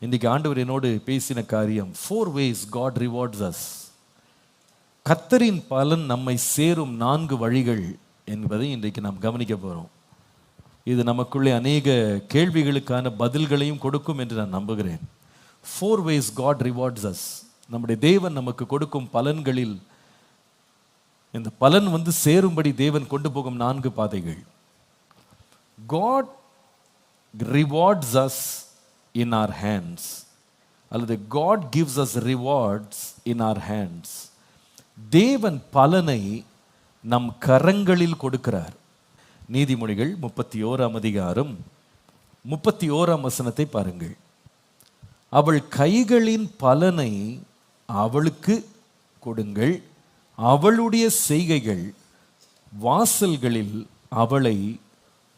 இன்றைக்கு ஆண்டவர் என்னோடு பேசின காரியம் 4 ways God rewards us. கர்த்தரின் பலன் நம்மை சேரும் 4 வழிகள் என்பதை இன்றைக்கு நாம் கவனிக்க போகிறோம். இது நமக்குள்ளே அநேக கேள்விகளுக்கான பதில்களையும் கொடுக்கும் என்று நான் நம்புகிறேன். 4 ways God rewards us. நம்முடைய தேவன் நமக்கு கொடுக்கும் பலன்களில் இந்த பலன் சேரும்படி தேவன் கொண்டு போகும் 4 பாதைகள். God rewards us in our hands. அல்லது God gives us rewards in our hands. தேவன் பலனை நம் கரங்களில் கொடுக்கிறார். நீதிமொழிகள் 31 அதிகாரம் 31 வசனத்தை பாருங்கள். அவள் கைகளின் பலனை அவளுக்கு கொடுங்கள், அவளுடைய செய்கைகள் வாசல்களில் அவளை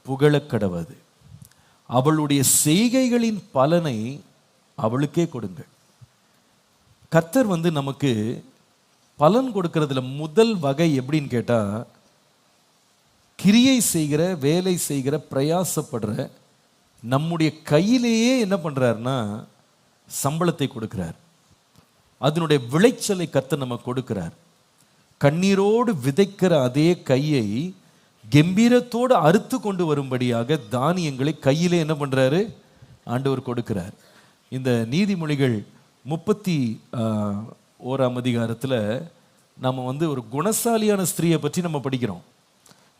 புகழக்கடவது. அவளுடைய செய்கைகளின் பலனை அவளுக்கே கொடுங்கள். கர்த்தர் நமக்கு பலன் கொடுக்கறதுல முதல் வகை எப்படின்னு கேட்டா, கிரியை செய்கிற, வேலை செய்கிற, பிரயாசப்படுற நம்முடைய கையிலேயே என்ன பண்றாருன்னா சம்பளத்தை கொடுக்கிறார். அதனுடைய விளைச்சலை கர்த்தர் நமக்கு கொடுக்கிறார். கண்ணீரோடு விதைக்கிற அதே கையை கம்பீரத்தோடு அறுத்து கொண்டு வரும்படியாக தானியங்களை கையிலே என்ன பண்றாரு ஆண்டவர் கொடுக்கிறார். இந்த நீதிமொழிகள் 31 அதிகாரத்தில் நம்ம ஒரு குணசாலியான ஸ்திரீயை பற்றி நம்ம படிக்கிறோம்.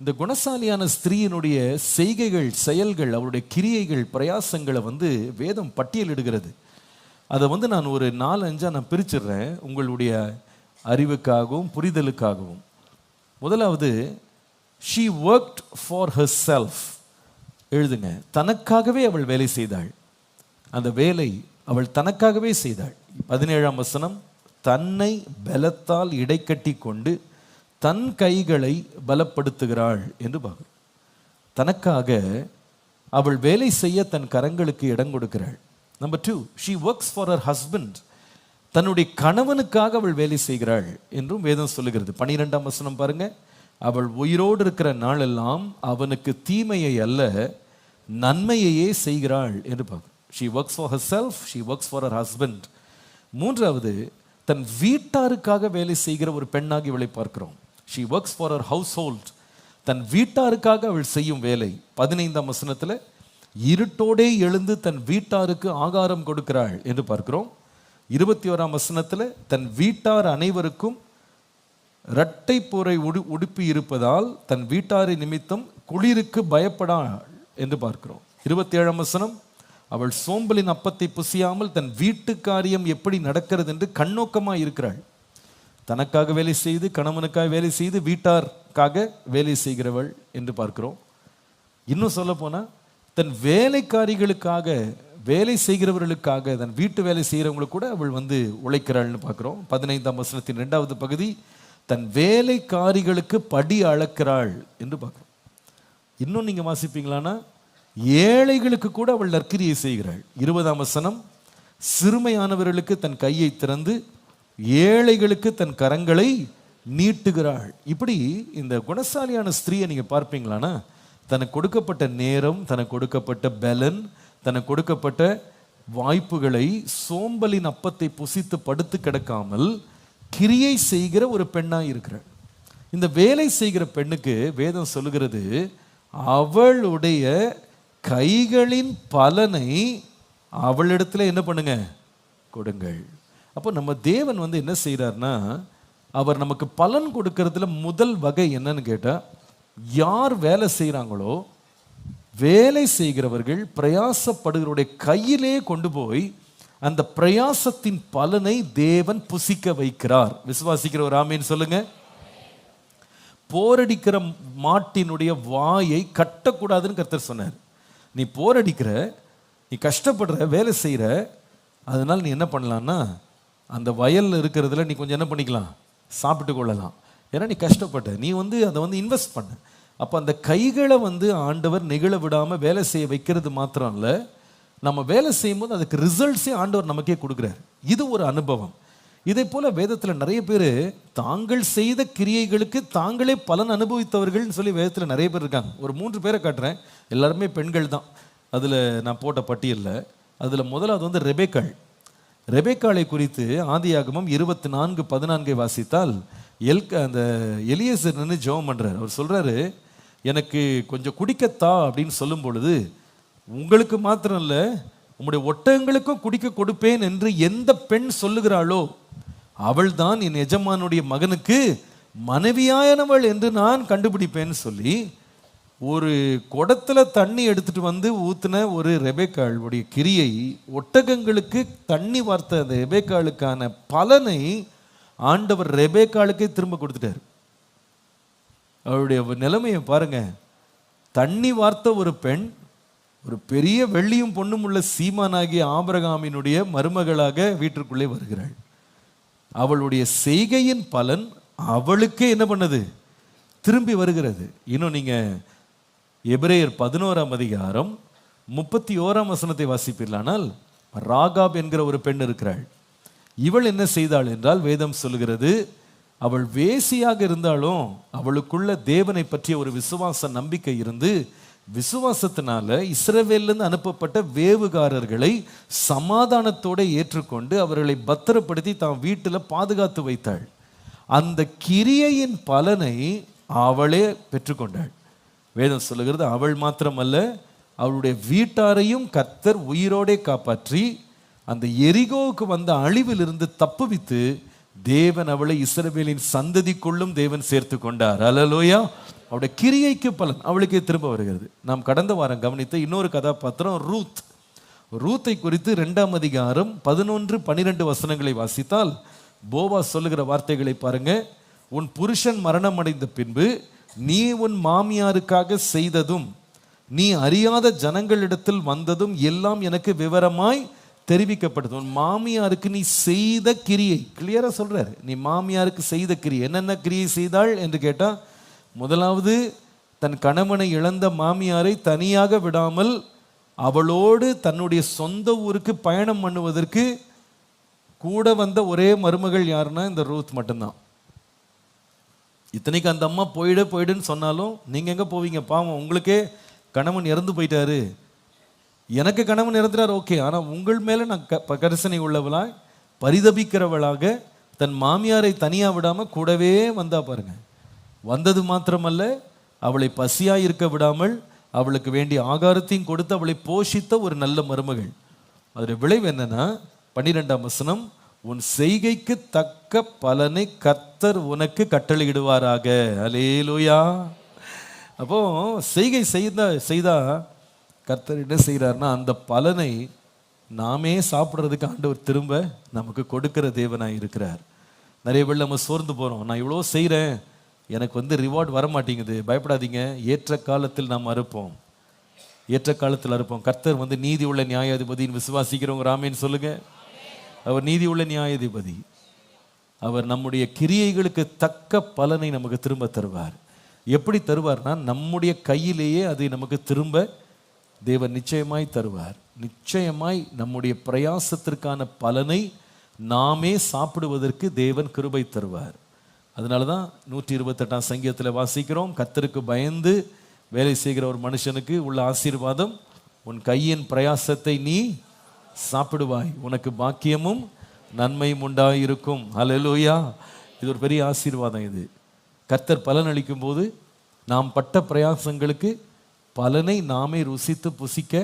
இந்த குணசாலியான ஸ்திரீயினுடைய செய்கைகள், செயல்கள், அவருடைய கிரியைகள், பிரயாசங்களை வேதம் பட்டியலிடுகிறது. அதை நான் ஒரு 4-5 நான் பிரிச்சிடுறேன் உங்களுடைய அறிவுக்காகவும் புரிதலுக்காகவும். முதலாவது, she worked for herself. எழுதுங்க, தனக்காகவே அவள் வேலை செய்தாள். அந்த வேலை அவள் தனக்காகவே செய்தாள். 17ஆம் வசனம், தன்னை பலத்தால் இடைக்கட்டி கொண்டு தன் கைகளை பலப்படுத்துகிறாள் என்று பார்க்கிறோம். தனக்காக அவள் வேலை செய்ய தன் கரங்களுக்கு இடம் கொடுக்கிறாள். Number 2, she works for her husband. தன்னுடைய கணவனுக்காக அவள் வேலை செய்கிறாள் என்றும் வேதம் சொல்லுகிறது. 12ஆம் வசனம் பாருங்க, அவள் உயிரோடு இருக்கிற நாளெல்லாம் அவனுக்கு தீமையை அல்ல நன்மையையே செய்கிறாள் என்று பார்க்கிறோம். she works for herself, she works for her husband. மூன்றாவது, தன் வீட்டாருக்காக வேலை செய்கிற ஒரு பெண்ணாகி இவளை பார்க்கிறோம். she works for her household. தன் வீட்டாருக்காக அவள் செய்யும் வேலை. 15ஆம் வசனத்தில், இருட்டோடே எழுந்து தன் வீட்டாருக்கு ஆகாரம் கொடுக்கிறாள் என்று பார்க்கிறோம். 21ஆம் வசனத்தில், தன் வீட்டார் அனைவருக்கும் இரட்டை போரை உடுப்பி இருப்பதால் தன் வீட்டாரை நிமித்தம் குளிருக்கு பயப்படாள் என்று பார்க்கிறோம். 27ஆம் வசனம், அவள் சோம்பலின் அப்பத்தை புசியாமல் தன் வீட்டு காரியம் எப்படி நடக்கிறது என்று கண்ணோக்கமாக இருக்கிறாள். தனக்காக வேலை செய்து, கணவனுக்காக வேலை செய்து, வீட்டாருக்காக வேலை செய்கிறவள் என்று பார்க்கிறோம். இன்னும் சொல்ல போனா, தன் வேலைக்காரிகளுக்காக, வேலை செய்கிறவர்களுக்காக, தன் வீட்டு வேலை செய்கிறவங்களுக்கு கூட அவள் உழைக்கிறாள்னு பார்க்கிறோம். 15ஆம் வசனத்தின் 2வது பகுதி, தன் வேலைக்காரிகளுக்கு படி அளக்கிறாள் என்று பார்க்கிறோம். இன்னும் நீங்க வாசிப்பீங்களானா, ஏழைகளுக்கு கூட அவள் நற்கிரியை செய்கிறாள். 20ஆம் வசனம், சிறுமையானவர்களுக்கு தன் கையை திறந்து ஏழைகளுக்கு தன் கரங்களை நீட்டுகிறாள். இப்படி இந்த குணசாலியான ஸ்திரீயை நீங்க பார்ப்பீங்களானா, தனக்கு கொடுக்கப்பட்ட நேரம், தனக்கு கொடுக்கப்பட்ட பலன், தனக்கு கொடுக்கப்பட்ட வாய்ப்புகளை சோம்பலின் அப்பத்தை புசித்து படுத்து கிடக்காமல் கிரியை செய்கிற ஒரு பெண்ணாக இருக்கிறாள். இந்த வேலை செய்கிற பெண்ணுக்கு வேதம் சொல்லுகிறது, அவளுடைய கைகளின் பலனை அவளிடத்துல என்ன பண்ணுங்க, கொடுங்கள். அப்போ நம்ம தேவன் என்ன செய்கிறார்னா, அவர் நமக்கு பலன் கொடுக்கறதுல முதல் வகை என்னன்னு கேட்டா, யார் வேலை செய்கிறாங்களோ வேலை செய்கிறவர்கள் பிரயாசப்படுகிறவருடைய கையிலே கொண்டு போய் அந்த பிரயாசத்தின் பலனை தேவன் புசிக்க வைக்கிறார். விசுவாசிக்கிற ஒரு ஆமீன் சொல்லுங்க. போரடிக்கிற மாட்டினுடைய வாயை கட்டக்கூடாதுன்னு கர்த்தர் சொன்னார். நீ போரடிக்கிற, நீ கஷ்டப்படுற, வேலை செய்கிற, அதனால நீ என்ன பண்ணலான்னா, அந்த வயலில் இருக்கிறதுல நீ கொஞ்சம் என்ன பண்ணிக்கலாம், சாப்பிட்டு கொள்ளலாம். ஏன்னா நீ கஷ்டப்பட்ட, நீ அதை இன்வெஸ்ட் பண்ண. அப்போ அந்த கைகளை ஆண்டவர் நெகிழ விடாமல் வேலை செய்ய வைக்கிறது மாத்திரம் இல்லை, நம்ம வேலை செய்யும்போது அதுக்கு ரிசல்ட்ஸே ஆண்டவர் நமக்கே கொடுக்குறார். இது ஒரு அனுபவம். இதே போல வேதத்தில் நிறைய பேர் தாங்கள் செய்த கிரியைகளுக்கு தாங்களே பலன் அனுபவித்தவர்கள்னு சொல்லி வேதத்தில் நிறைய பேர் இருக்காங்க. ஒரு 3 பேரை காட்டுறேன், எல்லாருமே பெண்கள் தான் அதில் நான் போட்ட பட்டியலில். அதில் முதலாவது வந்து ரெபேக்காள். ரெபேக்காளை குறித்து ஆதியாகமம் 24:14 வாசித்தால் அந்த எலியேசர் நின்று ஜெபம் பண்ணுறார். அவர் சொல்கிறாரு, எனக்கு கொஞ்சம் குடிக்கத்தா அப்படின்னு சொல்லும் பொழுது, உங்களுக்கு மாத்திரம் இல்லை உங்களுடைய ஒட்டகங்களுக்கும் குடிக்க கொடுப்பேன் என்று எந்த பெண் சொல்லுகிறாளோ அவள் தான் என் எஜமானுடைய மகனுக்கு மனைவியானவள் என்று நான் கண்டுபிடிப்பேன்னு சொல்லி ஒரு குடத்துல தண்ணி எடுத்துட்டு வந்து ஊத்துன ஒரு ரெபேக்காளுடைய கிரியை, ஒட்டகங்களுக்கு தண்ணி வார்த்த அந்த ரெபேக்காளுக்கான பலனை ஆண்டவர் ரெபேக்காளுக்கே திரும்ப கொடுத்துட்டார். அவருடைய நிலைமையை பாருங்க. தண்ணி வார்த்த ஒரு பெண் ஒரு பெரிய வெள்ளியும் பொண்ணும் உள்ள சீமானாகிய ஆபிரகாமினுடைய மருமகளாக வீட்டிற்குள்ளே வருகிறாள். அவளுடைய செய்கையின் பலன் அவளுக்கே என்ன பண்ணது? திரும்பி வருகிறது. இன்னும் நீங்க எபிரேயர் 11:31 வாசிப்பீர்களானால், ராகாப் என்கிற ஒரு பெண் இருக்கிறாள். இவள் என்ன செய்தாள் என்றால், வேதம் சொல்லுகிறது, அவள் வேசியாக இருந்தாலும் அவளுக்குள்ள தேவனை பற்றிய ஒரு விசுவாச நம்பிக்கை இருந்து, விசுவாசத்தினால இஸ்ரவேலிருந்து அனுப்பப்பட்ட வேவுகாரர்களை சமாதானத்தோடு ஏற்றுக்கொண்டு அவர்களை பத்திரப்படுத்தி தான் வீட்டில் பாதுகாத்து வைத்தாள். அந்த கிரியையின் பலனை அவளே பெற்றுக்கொண்டாள். வேதம் சொல்லுகிறது, அவள் மாத்திரமல்ல அவளுடைய வீட்டாரையும் கர்த்தர் உயிரோடே காப்பாற்றி அந்த எரிகோவுக்கு வந்த அழிவிலிருந்து தப்புவித்து தேவன் அவளை இஸ்ரவேலின் சந்ததிக்குள்ளும் தேவன் சேர்த்து கொண்டார். அல்லேலூயா. அவருடைய கிரியைக்கு பலன் அவளுக்கே திரும்ப வருகிறது. நாம் கடந்த வாரம் கவனித்த இன்னொரு கதாபாத்திரம் ரூத். ரூத்தை குறித்து 2:11-12 வாசித்தால் போவாஸ் சொல்லுகிற வார்த்தைகளை பாருங்க. உன் புருஷன் மரணம் அடைந்த பின்பு நீ உன் மாமியாருக்காக செய்ததும் நீ அறியாத ஜனங்களிடத்தில் வந்ததும் எல்லாம் எனக்கு விவரமாய் தெரிவிக்கப்பட்டது. உன் மாமியாருக்கு நீ செய்த கிரியை கிளியரா சொல்றாரு. நீ மாமியாருக்கு செய்த கிரியை, என்னென்ன கிரியை செய்தாள் என்று கேட்டா, முதலாவது தன் கணவனை இழந்த மாமியாரை தனியாக விடாமல் அவளோடு தன்னுடைய சொந்த ஊருக்கு பயணம் பண்ணுவதற்கு கூட வந்த ஒரே மருமகள் யாருன்னா இந்த ரூத் மட்டும்தான். இத்தனைக்கு அந்த அம்மா போயிடுன்னு சொன்னாலும், நீங்க எங்க போவீங்க, பாவம் உங்களுக்கே கணவன் இறந்து போயிட்டாரு, எனக்கு கணவன் இறந்துட்டார், ஓகே, ஆனா உங்கள் மேல நான் கரிசனை உள்ளவளாய் பரிதபிக்கிறவளாக தன் மாமியாரை தனியா விடாம கூடவே வந்தா பாருங்க. வந்தது மாத்திரமல்ல, அவளை பசியாய் இருக்க விடாமல் அவளுக்கு வேண்டிய ஆகாரத்தையும் கொடுத்து அவளை போஷித்த ஒரு நல்ல மருமகள். அதோட விளைவு என்னன்னா 12 உன் செய்கைக்கு தக்க பலனை கர்த்தர் உனக்கு கட்டளையிடுவாராக. அல்லேலூயா. அப்போ செய்கை செய்தா கர்த்தர் என்ன செய்கிறார்னா, அந்த பலனை நாமே சாப்பிட்றதுக்கு ஆண்டவர் திரும்ப நமக்கு கொடுக்கிற தேவனாய் இருக்கிறார். நிறைய பேர் நம்ம சோர்ந்து போறோம், நான் இவ்வளோ செய்கிறேன், எனக்கு ரிவார்டு வர மாட்டேங்குது. பயப்படாதீங்க, ஏற்ற காலத்தில் நாம் அறுப்போம், ஏற்ற காலத்தில் அறுப்போம். கர்த்தர் நீதி உள்ள நியாயாதிபதின்னு விசுவாசிக்கிறவங்க ராமேன்னு சொல்லுங்க. அவர் நீதி உள்ள நியாயாதிபதி. அவர் நம்முடைய கிரியைகளுக்கு தக்க பலனை நமக்கு திரும்ப தருவார். எப்படி தருவார்னா, நம்முடைய கையிலேயே அதை நமக்கு திரும்ப தேவன் நிச்சயமாய் தருவார். நிச்சயமாய் நம்முடைய பிரயாசத்திற்கான பலனை நாமே சாப்பிடுவதற்கு தேவன் கிருபை தருவார். அதனால தான் 128 சங்கீதத்தில் வாசிக்கிறோம், கர்த்தருக்கு பயந்து வேலை செய்கிற ஒரு மனுஷனுக்கு உள்ள ஆசீர்வாதம், உன் கையின் பிரயாசத்தை நீ சாப்பிடுவாய், உனக்கு பாக்கியமும் நன்மையும் உண்டாயிருக்கும். அல்லேலூயா. இது ஒரு பெரிய ஆசீர்வாதம். இது கர்த்தர் பலன் அளிக்கும் போது நாம் பட்ட பிரயாசங்களுக்கு பலனை நாமே ருசித்து புசிக்க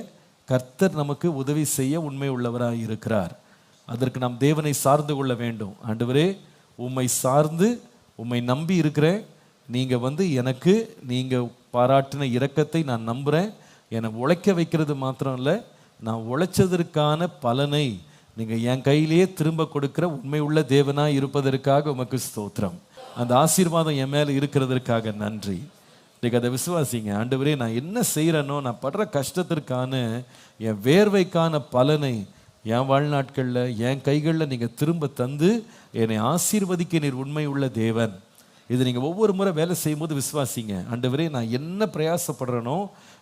கர்த்தர் நமக்கு உதவி செய்ய உண்மை உள்ளவராய் இருக்கிறார். அதற்கு நாம் தேவனை சார்ந்து கொள்ள வேண்டும். ஆண்டவரே, உம்மை சார்ந்து உம்மை நம்பி இருக்கிறேன், நீங்க எனக்கு நீங்க பாராட்டின இரக்கத்தை நான் நம்புறேன். என்னை உழைக்க வைக்கிறது மாத்திரம் இல்லை, நான் உழைச்சதற்கான பலனை நீங்க என் கையிலேயே திரும்ப கொடுக்கிற உண்மை உள்ள தேவனாய் இருப்பதற்காக உமக்கு ஸ்தோத்திரம். அந்த ஆசீர்வாதம் என் மேல இருக்கிறதற்காக நன்றி. இன்னைக்கு அதை விசுவாசிங்க. ஆண்டவரே, நான் என்ன செய்யறேனோ, நான் படுற கஷ்டத்திற்கான என் வேர்வைக்கான பலனை என் வாழ்நாட்களில் என் கைகளில் நீங்கள் திரும்ப தந்து என்னை ஆசீர்வதிக்க நீர் உண்மை உள்ள தேவன். இது நீங்கள் ஒவ்வொரு முறை வேலை செய்யும் போது விசுவாசிங்க. ஆண்டவரே, நான் என்ன பிரயாசப்படுறேனோ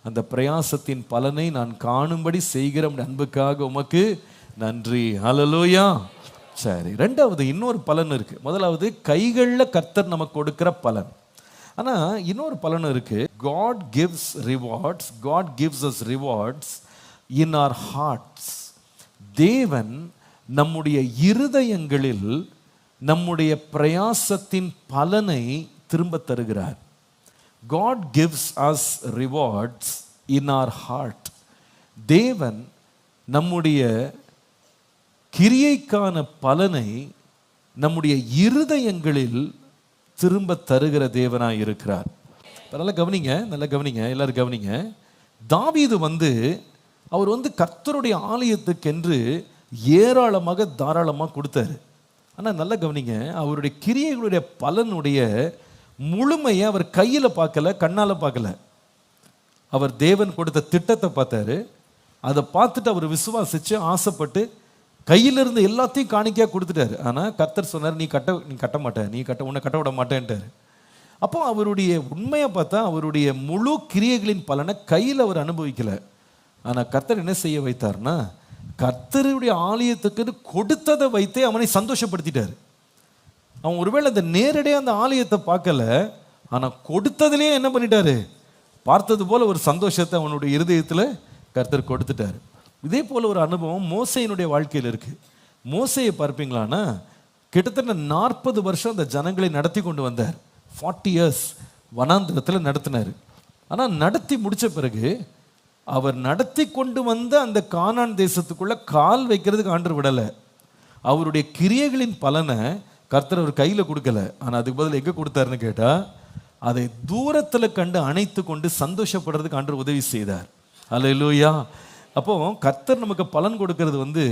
அந்த பிரயாசத்தின் பலனை நான் காணும்படி செய்கிற அன்புக்காக உமக்கு நன்றி. ஹல்லேலூயா. சரி, ரெண்டாவது இன்னொரு பலன் இருக்கு. முதலாவது கைகளில் கர்த்தர் நமக்கு கொடுக்கிற பலன். ஆனா இன்னொரு பலன் இருக்கு. God gives us rewards in our hearts. தேவன் நம்முடைய இருதயங்களில் நம்முடைய பிரயாசத்தின் பலனை திரும்ப தருகிறார். God gives us rewards in our heart. தேவன் நம்முடைய கிரியைக்கான பலனை நம்முடைய இருதயங்களில் திரும்ப தருகிற தேவனாய் இருக்கிறார். நல்லா கவனிங்க, நல்லா கவனிங்க, எல்லாரும் கவனிங்க. தாவீது அவர் கர்த்தருடைய ஆலயத்துக்கென்று ஏராளமாக தாராளமாக கொடுத்தாரு. ஆனால் நல்லா கவனிங்க, அவருடைய கிரியைகளுடைய பலனுடைய முழுமையை அவர் கையில் பார்க்கல, கண்ணால் பார்க்கல. அவர் தேவன் கொடுத்த திட்டத்தை பார்த்தாரு. அதை பார்த்துட்டு அவர் விசுவாசிச்சு ஆசைப்பட்டு கையிலிருந்து எல்லாத்தையும் காணிக்கையாக கொடுத்துட்டாரு. ஆனால் கர்த்தர் சொன்னார், நீ கட்ட மாட்டேன், உன்னை கட்ட விட மாட்டேன்ட்டார். அப்போ அவருடைய உண்மையை பார்த்தா அவருடைய முழு கிரியைகளின் பலனை கையில் அவர் அனுபவிக்கலை. ஆனால் கர்த்தர் என்ன செய்ய வைத்தார்னா, கர்த்தருடைய ஆலயத்துக்கு கொடுத்ததை வைத்தே அவனை சந்தோஷப்படுத்திட்டார். அவன் ஒருவேளை அந்த நேரடியாக அந்த ஆலயத்தை பார்க்கல, ஆனால் கொடுத்ததுலேயே என்ன பண்ணிட்டாரு, பார்த்தது போல ஒரு சந்தோஷத்தை அவனுடைய இருதயத்தில் கர்த்தர் கொடுத்துட்டார். இதே போல ஒரு அனுபவம் மோசேயினுடைய வாழ்க்கையில் இருக்கு. மோசேயை பார்ப்பீங்களான்னா கிட்டத்தட்ட 40 வருஷம் அந்த ஜனங்களை நடத்தி கொண்டு வந்தார். 40 years வனாந்திரத்தில் நடத்தினார். ஆனால் நடத்தி முடித்த பிறகு அவர் நடத்தி கொண்டு வந்த அந்த கானான் தேசத்துக்குள்ள கால் வைக்கிறதுக்கு ஆண்டவர் விடலை. அவருடைய கிரியைகளின் பலனை கர்த்தர் அவர் கையில் கொடுக்கல. ஆனால் அதுக்கு பதில் எங்கே கொடுத்தாருன்னு கேட்டால், அதை தூரத்தில் கண்டு அணைத்து கொண்டு சந்தோஷப்படுறதுக்கு ஆண்டவர் உதவி செய்தார். அல்லேலூயா. அப்போ கர்த்தர் நமக்கு பலன் கொடுக்கறது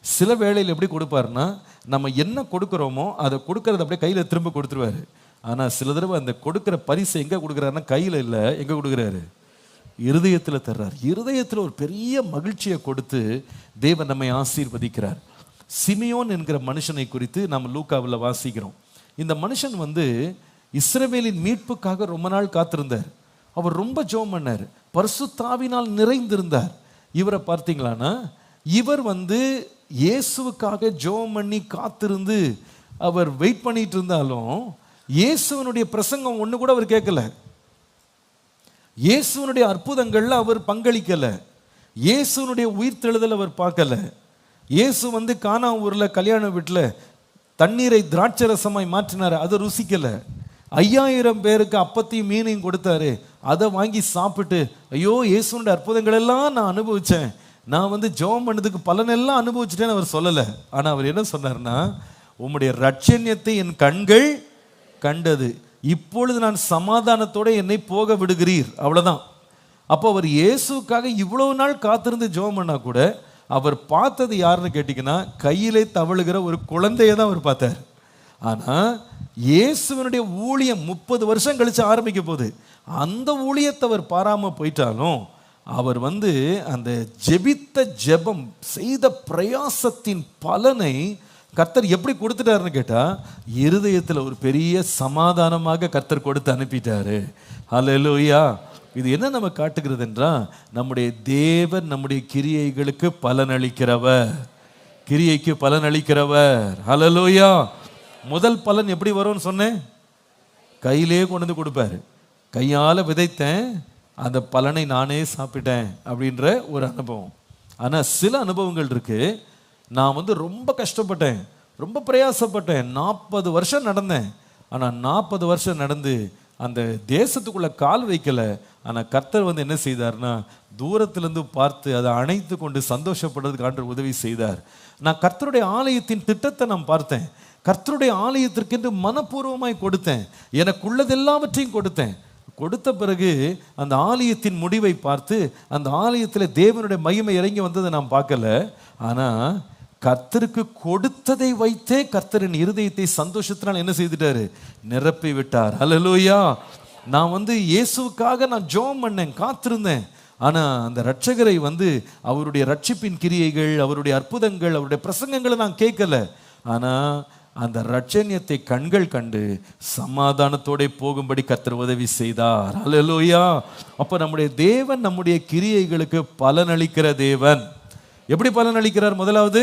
சில வேளையில் எப்படி கொடுப்பாருன்னா, நம்ம என்ன கொடுக்குறோமோ அதை கொடுக்கறது அப்படியே கையில் திரும்ப கொடுத்துருவாரு. ஆனால் சில தடவை அந்த கொடுக்குற பரிசை எங்கே கொடுக்குறாருன்னா கையில் இல்லை, எங்கே கொடுக்குறாரு, இருதயத்தில் தர்றார். இருதயத்தில் ஒரு பெரிய மகிழ்ச்சியை கொடுத்து தேவன் நம்மை ஆசீர்வதிக்கிறார். சிமியோன் என்கிற மனுஷனை குறித்து நாம் லூக்காவில் வாசிக்கிறோம். இந்த மனுஷன் இஸ்ரவேலின் மீட்புக்காக ரொம்ப நாள் காத்திருந்தார். அவர் ரொம்ப ஜெபம் பண்ணார், பரிசுத்தாவினால் நிறைந்திருந்தார். இவரை பார்த்தீங்களான்னா, இவர் இயேசுவுக்காக ஜெபம் பண்ணி காத்திருந்து அவர் வெயிட் பண்ணிட்டு இருந்தாலும் இயேசுவனுடைய பிரசங்கம் ஒன்று கூட அவர் கேட்கல. இயேசுவனுடைய அற்புதங்கள்ல அவர் பங்களிக்கல. இயேசுவனுடைய உயிர்த்தெழுதல் அவர் பார்க்கல. இயேசு கானா ஊர்ல கல்யாண வீட்டில் தண்ணீரை திராட்சரசமாய் மாற்றினார், அதை ருசிக்கல. 5000 பேருக்கு அப்பத்தையும் மீனையும் கொடுத்தாரு, அதை வாங்கி சாப்பிட்டு ஐயோ இயேசுனுடைய அற்புதங்கள் எல்லாம் நான் அனுபவிச்சேன், நான் ஜெபம் பண்ணதுக்கு பலனெல்லாம் அனுபவிச்சுட்டேன்னு அவர் சொல்லலை. ஆனால் அவர் என்ன சொன்னார்னா, உம்முடைய ரட்சண்யத்தை என் கண்கள் கண்டது, இப்பொழுது நான் சமாதானத்தோட என்னை போக விடுகிறீர், அவ்வளோதான். அப்போ அவர் இயேசுக்காக இவ்வளவு நாள் காத்திருந்து ஜெபம் பண்ணா கூட அவர் பார்த்தது யாருன்னு கேட்டிங்கன்னா, கையிலே தவழுகிற ஒரு குழந்தையை தான் அவர் பார்த்தார். ஆனால் இயேசுவனுடைய ஊழியம் 30 வருஷம் கழிச்சு ஆரம்பிக்க போகுது. அந்த ஊழியத்தை அவர் பாராமல் போயிட்டாலும் அவர் அந்த ஜெபித்த ஜெபம் செய்த பிரயாசத்தின் பலனை கர்த்தர் எப்படி கொடுத்துட்டாருன்னு கேட்டால், இருதயத்தில் ஒரு பெரிய சமாதானமாக கர்த்தர் கொடுத்து அனுப்பிட்டாரு. ஹல்லேலூயா. இது என்ன நம்ம காட்டுகிறது என்றால், நம்முடைய தேவன் நம்முடைய கிரியைகளுக்கு பலனளிக்கிறவர், கிரியைக்கு பலனளிக்கிறவர். ஹல்லேலூயா. முதல் பலன் எப்படி வரும்னு சொன்னேன், கையிலே கொண்டு வந்து கொடுப்பாரு. கையால் விதைத்தேன், அந்த பலனை நானே சாப்பிட்டேன் அப்படின்ற ஒரு அனுபவம். ஆனால் சில அனுபவங்கள் இருக்கு. நான் ரொம்ப கஷ்டப்பட்டேன், ரொம்ப பிரயாசப்பட்டேன், 40 வருஷம் நடந்தேன். ஆனால் 40 வருஷம் நடந்து அந்த தேசத்துக்குள்ள கால் வைக்கல. ஆனால் கர்த்தர் என்ன செய்தார்னா, தூரத்திலிருந்து பார்த்து அதை அணைத்து கொண்டு சந்தோஷப்படுறதுக்கு ஆண்டவர் உதவி செய்தார். நான் கர்த்தருடைய ஆலயத்தின் திட்டத்தை நான் பார்த்தேன். கர்த்தருடைய ஆலயத்திற்கென்று மனப்பூர்வமாய் கொடுத்தேன், எனக்குள்ளது எல்லாவற்றையும் கொடுத்தேன். கொடுத்த பிறகு அந்த ஆலயத்தின் முடிவை பார்த்து அந்த ஆலயத்தில் தேவனுடைய மகிமை இறங்கி வந்ததை நான் பார்க்கல. ஆனால் கர்த்தருக்கு கொடுத்ததை வைத்தே கர்த்தரின் இருதயத்தை சந்தோஷத்தினால் என்ன செய்துட்டாரு, நிரப்பி விட்டார். அல்லேலூயா. நான் இயேசுவுக்காக நான் ஜெபம் பண்ணேன், காத்திருந்தேன். ஆனால் அந்த ரட்சகரை அவருடைய ரட்சிப்பின் கிரியைகள், அவருடைய அற்புதங்கள், அவருடைய பிரசங்கங்களை நான் கேட்கல. ஆனால் அந்த ரட்சண்யத்தை கண்கள் கண்டு சமாதானத்தோட போகும்படி கர்த்தர் உதவி செய்தார். அல்லேலூயா. அப்போ நம்முடைய தேவன் நம்முடைய கிரியைகளுக்கு பலனளிக்கிற தேவன். எப்படி பலனளிக்கிறார்? முதலாவது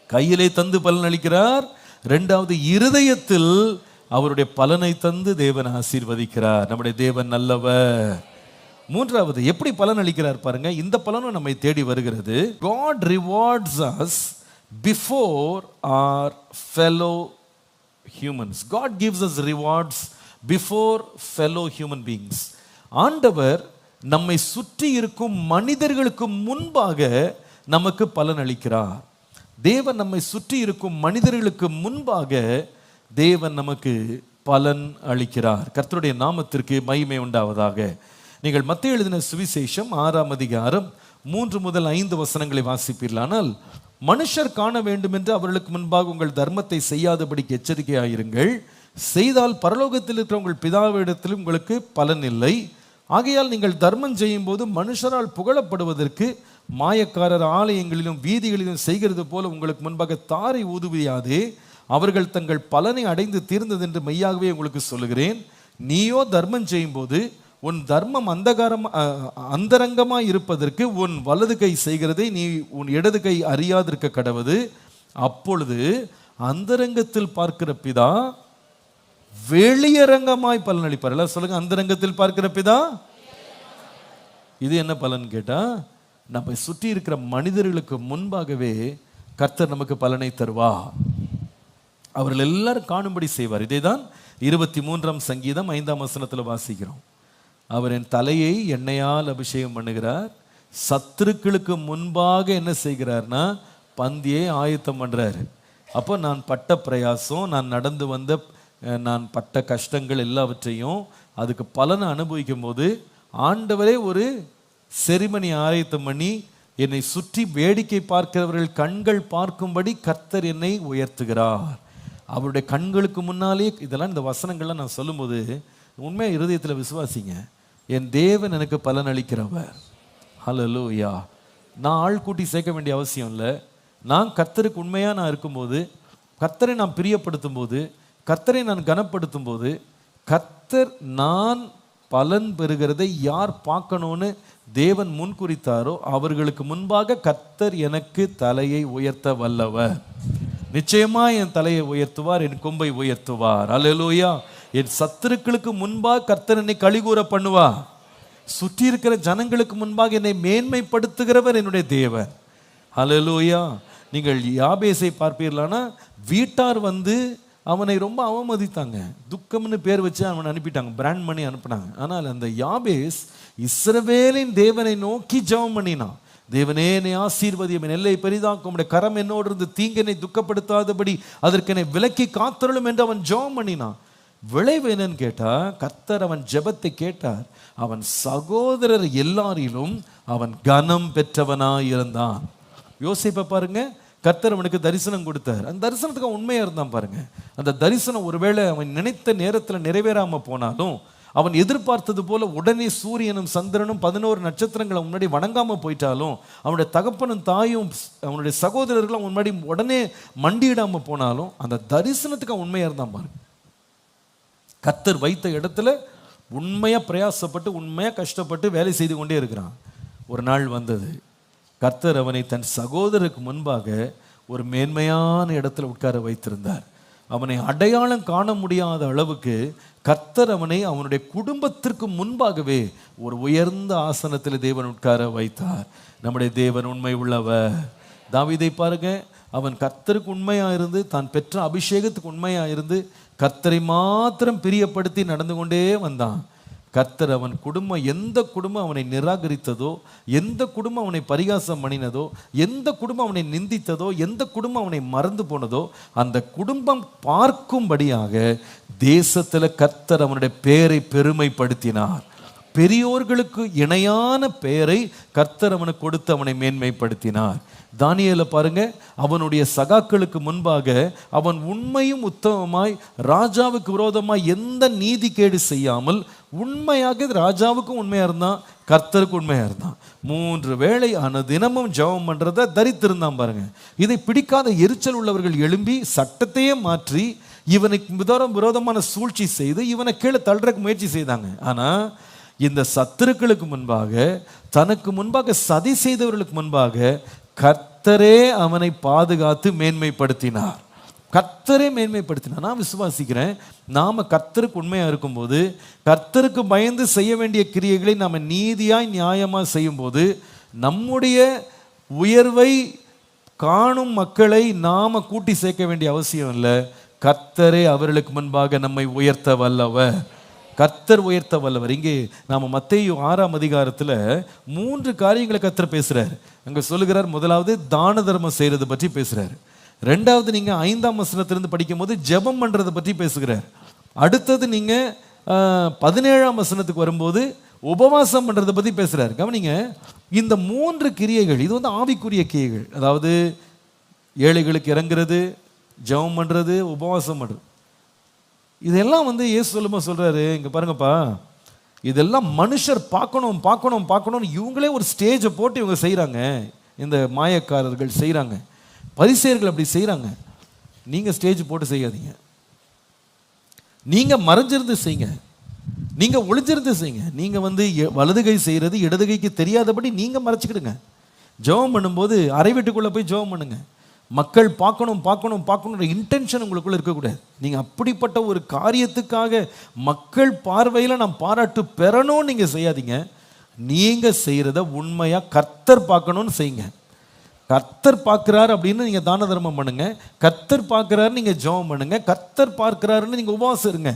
கையிலே தந்து பலனளிக்கிறார். இரண்டாவது இருதயத்தில் அவருடைய பலனை தந்து தேவன் ஆசீர்வதிக்கிறார். நம்முடைய தேவன் நல்லவர். மூன்றாவது எப்படி பலன் அளிக்கிறார் பாருங்க. இந்த பலனும் நம்மை தேடி வருகிறது. God rewards us before our fellow humans. God gives us rewards before fellow human beings. ஆண்டவர் நம்மை சுற்றி இருக்கும் மனிதர்களுக்கு முன்பாக நமக்கு பலன் அளிக்கிறார். தேவன் நம்மை சுற்றி இருக்கும் மனிதர்களுக்கு முன்பாக தேவன் நமக்கு பலன் அளிக்கிறார். கர்த்தருடைய நாமத்திற்கு மகிமை உண்டாவதாக. நீங்கள் மத்தேயு எழுதின சுவிசேஷம் 6ஆம் அதிகாரம் 3 முதல் 5 வசனங்களை வாசிப்பீர்களானால், மனுஷர் காண வேண்டும் என்று அவர்களுக்கு முன்பாக உங்கள் தர்மத்தை செய்யாதபடிக்கு எச்சரிக்கையாயிருங்கள். செய்தால் பரலோகத்தில் இருக்கிற உங்கள் பிதாவிடத்தில் உங்களுக்கு பலன் இல்லை. ஆகையால் நீங்கள் தர்மம் செய்யும் போது மனுஷரால் புகழப்படுவதற்கு மாயக்காரர் ஆலயங்களிலும் வீதிகளிலும் செய்கிறது போல உங்களுக்கு முன்பாக தாரை ஊதுவியாதே. அவர்கள் தங்கள் பலனை அடைந்து தீர்ந்ததென்று மெய்யாகவே உங்களுக்கு சொல்லுகிறேன். நீயோ தர்மம் செய்யும் போது உன் தர்மம் அந்தரங்கமாய் இருப்பதற்கு உன் வலது கை செய்கிறதை நீ உன் இடது கை அறியாதிருக்க கடவது. அப்பொழுது அந்தரங்கத்தில் பார்க்கிற பிதா வெளியரங்கமாய் பலன் அளிப்பார். எல்லாம் சொல்லுங்க, அந்தரங்கத்தில் பார்க்கிற பிதா. இது என்ன பலன் கேட்டா, நம்ம சுற்றி இருக்கிற மனிதர்களுக்கு முன்பாகவே கர்த்தர் நமக்கு பலனை தருவா. அவர்கள் எல்லாரும் காணும்படி செய்வார். இதைதான் 23ஆம் சங்கீதம் 5ஆம் வசனத்தில் வாசிக்கிறோம். அவர் என் தலையை எண்ணெயால் அபிஷேகம் பண்ணுகிறார், சத்துருக்களுக்கு முன்பாக என்ன செய்கிறார்னா பந்தியை ஆயத்தம் பண்றாரு. அப்போ நான் பட்ட பிரயாசம், நான் பட்ட கஷ்டங்கள் எல்லாவற்றையும் அதுக்கு பலனை அனுபவிக்கும் போது ஆண்டவரே ஒரு செரிமனி ஆயத்தம் பண்ணி என்னை சுற்றி வேடிக்கை பார்க்கிறவர்கள் கண்கள் பார்க்கும்படி கர்த்தர் என்னை உயர்த்துகிறார். அவருடைய கண்களுக்கு முன்னாலே இதெல்லாம், இந்த வசனங்கள்லாம் நான் சொல்லும்போது உண்மையாக இருதயத்தில் விசுவாசிங்க, என் தேவன் எனக்கு பலன் அளிக்கிறவர். ஹல்லேலூயா. நான் ஆள் கூட்டி சேர்க்க வேண்டிய அவசியம் இல்லை. நான் கர்த்தருக்கு உண்மையாக நான் இருக்கும்போது, கர்த்தரை நான் பிரியப்படுத்தும் போது, கர்த்தரை நான் கனப்படுத்தும் போது, கர்த்தர் நான் பலன் பெறுகிறதை யார் பார்க்கணும்னு தேவன் முன்குறித்தாரோ அவர்களுக்கு முன்பாக கர்த்தர் எனக்கு தலையை உயர்த்த வல்லவர். நிச்சயமா என் தலையை உயர்த்துவார், என் கொம்பை உயர்த்துவார். அல்லேலூயா. என் சத்துருக்களுக்கு முன்பாக கர்த்தர் என்னை கலிகூற பண்ணுவா. சுற்றி இருக்கிற ஜனங்களுக்கு முன்பாக என்னை மேன்மைப்படுத்துகிறவர் என்னுடைய தேவன். அல்லேலூயா. நீங்கள் யாபேசை பார்ப்பீர்களானா, வீட்டார் அவனை ரொம்ப அவமதித்தாங்க. துக்கம்னு பேர் வச்சு அவனை அனுப்பிட்டாங்க, பிராண்ட் பண்ணி அனுப்பினாங்க. ஆனால் அந்த யாபேஸ் இஸ்ரவேலின் தேவனை நோக்கி ஜெபம் பண்ணினான். தேவனே என்னை ஆசீர்வதியும், என் எல்லை பெரிதாக்கும், உம்முடைய கரம் என்னோடு இருந்து தீங்கனை துக்கப்படுத்தாதபடி அதற்கு என்னை விலக்கி காத்தருளும் என்று அவன் ஜெபம் பண்ணினான். விளைவு என்னன்னு கேட்டா, கர்த்தர் அவன் ஜெபத்தை கேட்டார். அவன் சகோதரர் எல்லாரிலும் அவன் கனம் பெற்றவனாய் இருந்தான். யோசிப்ப பாருங்க, கர்த்தர் அவனுக்கு தரிசனம் கொடுத்தார். அந்த தரிசனத்துக்கு அவன் உண்மையா இருந்தான் பாருங்க. அந்த தரிசனம் ஒருவேளை அவன் நினைத்த நேரத்தில் நிறைவேறாம போனாலும், அவன் எதிர்பார்த்தது போல உடனே சூரியனும் சந்திரனும் 11 நட்சத்திரங்களை முன்னாடி வணங்காம போயிட்டாலும், அவனுடைய தகப்பனும் தாயும் அவனுடைய சகோதரர்களும் அவன் முன்னாடி உடனே மண்டியிடாம போனாலும், அந்த தரிசனத்துக்கு அவன் உண்மையா இருந்தான் பாருங்க. கர்த்தர் வைத்த இடத்துல உண்மையா பிரயாசப்பட்டு உண்மையா கஷ்டப்பட்டு வேலை செய்து கொண்டே இருக்கிறான். ஒரு நாள் வந்தது, கர்த்தர் அவனை தன் சகோதரருக்கு முன்பாக ஒரு மேன்மையான இடத்துல உட்கார வைத்திருந்தார். அவனை அடையாளம் காண முடியாத அளவுக்கு கர்த்தர் அவனை அவனுடைய குடும்பத்திற்கு முன்பாகவே ஒரு உயர்ந்த ஆசனத்தில் தேவன் உட்கார வைத்தார். நம்முடைய தேவன் உண்மை உள்ளவர். தாவீதை பாருங்க, அவன் கர்த்தருக்கு உண்மையா இருந்து, தான் பெற்ற அபிஷேகத்துக்கு உண்மையா இருந்து, கர்த்தரை மாத்திரம் பிரியப்படுத்தி நடந்து கொண்டே வந்தான். கர்த்தர் அவன் எந்த குடும்பம் அவனை நிராகரித்ததோ, எந்த குடும்பம் அவனை பரிகாசம் பண்ணினதோ, எந்த குடும்பம் அவனை நிந்தித்ததோ, எந்த குடும்பம் அவனை மறந்து போனதோ, அந்த குடும்பம் பார்க்கும்படியாக தேசத்தில் கர்த்தர் அவனுடைய பெயரை பெருமைப்படுத்தினார். பெரியோர்களுக்கு இணையான பெயரை கர்த்தர் அவனுக்கு கொடுத்து அவனை மேன்மைப்படுத்தினார். தானியேலை பாருங்க, அவனுடைய சகாக்களுக்கு முன்பாக அவன் உண்மையும் உத்தமமாய் ராஜாவுக்கு விரோதமாய் எந்த நீதிகேடு செய்யாமல் உண்மையாக ராஜாவுக்கும் உண்மையா இருந்தான், கர்த்தருக்கு உண்மையா இருந்தான். 3 வேளை தினமும் ஜெபம் பண்றத தரித்திருந்தான் பாருங்க. இதை பிடிக்காத எரிச்சல் உள்ளவர்கள் எழும்பி சட்டத்தையே மாற்றி இவனுக்கு விரோதமான சூழ்ச்சி செய்து இவனை கீழே தள்ளுறதுக்கு முயற்சி செய்தாங்க. ஆனா இந்த சத்துருக்களுக்கு முன்பாக, தனக்கு முன்பாக சதி செய்தவர்களுக்கு முன்பாக கர்த்தரே அவனை பாதுகாத்து மேன்மைப்படுத்தினார். கர்த்தரே மேன்மைப்படுத்தினா. நான் விசுவாசிக்கிறேன், நாம கர்த்தருக்கு உண்மையா இருக்கும்போது, கர்த்தருக்கு பயந்து செய்ய வேண்டிய கிரியைகளை நாம நீதியாய் நியாயமா செய்யும்போது, நம்முடைய உயர்வை காணும் மக்களை நாம கூட்டி சேர்க்க வேண்டிய அவசியம் இல்லை. கர்த்தரே அவர்களுக்கு முன்பாக நம்மை உயர்த்த வல்லவர். கர்த்தர் உயர்த்த வல்லவர். இங்கே நாம மத்தேயு 6ஆம் அதிகாரத்தில் 3 காரியங்களை கர்த்தர் பேசுறார். அங்க சொல்லுகிறார், முதலாவது தான தர்மம் செய்யறது பற்றி பேசுறார். ரெண்டாவது நீங்க 5ஆம் வசனத்திலிருந்து படிக்கும் போது ஜெபம் பண்றதை பற்றி பேசுகிறார். அடுத்தது நீங்க 17ஆம் வசனத்துக்கு வரும்போது உபவாசம் பண்றதை பற்றி பேசுறாரு. கவனிங்க, இந்த 3 கிரியைகள் இது வந்து ஆவிக்குரிய கிரியைகள். அதாவது ஏழைகளுக்கு இறங்குறது, ஜெபம் பண்றது, உபவாசம் பண்றது. இதெல்லாம் வந்து இயேசு சொல்லும்போது சொல்றாரு, இங்க பாருங்கப்பா, இதெல்லாம் மனுஷர் பார்க்கணும் பார்க்கணும் பார்க்கணும்னு இவங்களே ஒரு ஸ்டேஜை போட்டு இவங்க செய்கிறாங்க. இந்த மாயக்காரர்கள் செய்கிறாங்க, பரிசேயர்கள் அப்படி செய்கிறாங்க. நீங்கள் ஸ்டேஜ் போட்டு செய்யாதீங்க. நீங்கள் மறைஞ்சிருந்து செய்யுங்க, நீங்கள் ஒளிஞ்சிருந்து செய்யுங்க. நீங்கள் வந்து வலது கை செய்கிறது இடது கைக்கு தெரியாதபடி நீங்கள் மறைச்சிக்கிடுங்க. ஜெபம் பண்ணும்போது அறை வீட்டுக்குள்ளே போய் ஜெபம் பண்ணுங்க. மக்கள் பார்க்கணும் பார்க்கணும் பார்க்கணுன்ற இன்டென்ஷன் உங்களுக்குள்ள இருக்கக்கூடாது. நீங்கள் அப்படிப்பட்ட ஒரு காரியத்துக்காக மக்கள் பார்வையில் நான் பாராட்டு பெறணும்னு நீங்கள் செய்யாதீங்க. நீங்கள் செய்கிறத உண்மையாக கர்த்தர் பார்க்கணும்னு செய்யுங்க. கர்த்தர் பார்க்குறாரு அப்படின்னு நீங்கள் தான தர்மம் பண்ணுங்க. கர்த்தர் பார்க்குறாரு நீங்கள் ஜெபம் பண்ணுங்க. கர்த்தர் பார்க்குறாருன்னு நீங்கள் உபவாசம் இருங்க.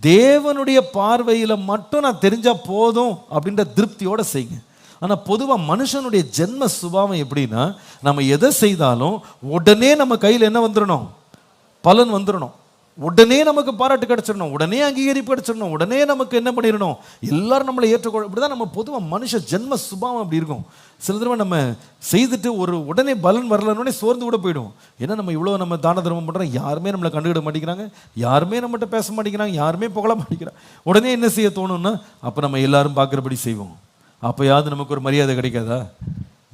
தேவனுடைய பார்வையில் மட்டும் நான் தெரிஞ்சால் போதும் அப்படின்ற திருப்தியோடு செய்யுங்க. ஆனால் பொதுவாக மனுஷனுடைய ஜென்ம சுபாவம் எப்படின்னா, நம்ம எதை செய்தாலும் உடனே நம்ம கையில் என்ன வந்துடணும், பலன் வந்துடணும். உடனே நமக்கு பாராட்டு கிடைச்சிடணும், உடனே அங்கீகரிப்பு கிடைச்சிடணும், உடனே நமக்கு என்ன பண்ணிடணும், எல்லாரும் நம்மளை ஏற்றுக்கொள்ள. இப்படி தான் நம்ம பொதுவாக மனுஷ ஜென்ம சுபாவம் அப்படி இருக்கும். சில தடவை நம்ம செய்துட்டு உடனே பலன் வரலன்னே சோர்ந்து கூட போயிடும். ஏன்னா நம்ம இவ்வளோ நம்ம தான தர்மம் பண்ணுறோம், யாருமே நம்மளை கண்டுக்கிட மாட்டேங்கிறாங்க, யாருமே நம்மகிட்ட பேச மாட்டேங்கிறாங்க, யாருமே புகழ மாட்டேங்கிறாங்க. உடனே என்ன செய்ய தோணும்னா, அப்போ நம்ம எல்லாரும் பார்க்குறபடி செய்வோம். அப்போயாவது நமக்கு ஒரு மரியாதை கிடைக்காதா?